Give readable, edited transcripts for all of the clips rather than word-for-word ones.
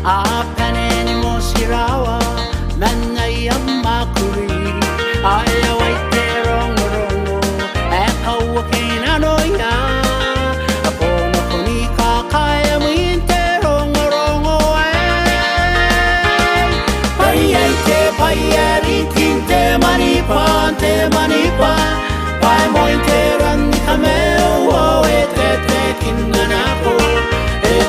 Apane ni mo sirawa Manay ang makuri Ayaw ay terong-rongo Ekaw akinanoya Ako na kuni kakaya mo yung terong-rongo Payay te payari kinte manipa Pay mo yung teran ni kameo Etete kinanako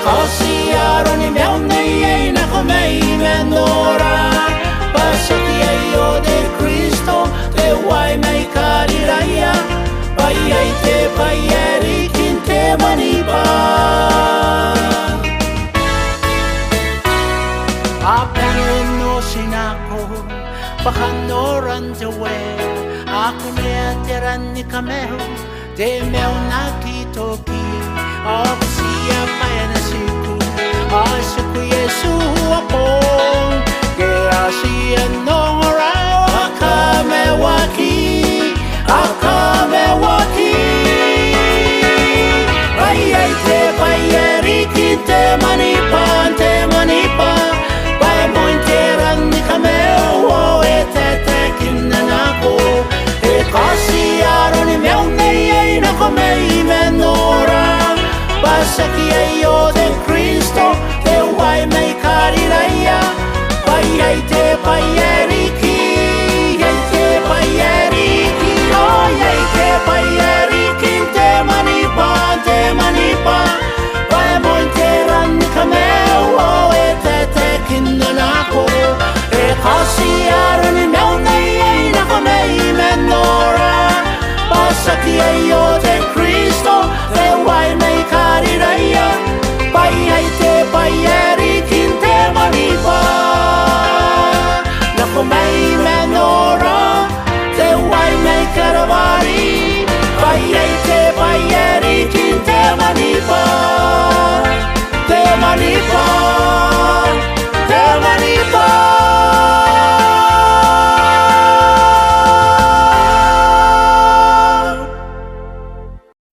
Kasi araw ni mewn na iyay na kumay menora Pasakiyayo de Cristo Te way may kariraya Payay te payari kinte manipa Aperon no sinako Pakanoran te we Ako niya teran ni kameo Te mewn na kitoki Ako siya paya na siku Asiku Yesu apong Kaya siya nong araw Akamewaki Payay te payari kite manipa Pay mo interan ni kameo Etete kinanako Kasi araw ni mew na iyay na kumay menora Pasakiyayo de Cristo Te way may kariraya Payay te payariki Yay te payariki Oh yay te payariki Te manipa Pay mo interan ni kameo Oh etete kinanako Kasi araw ni mew na iyay na kumay menora Pasakiyayo de Cristo Te way may kariraya Payay te payari kinte manipa Naku may menora Te way may karawari Payay te payari kinte manipa Te manipa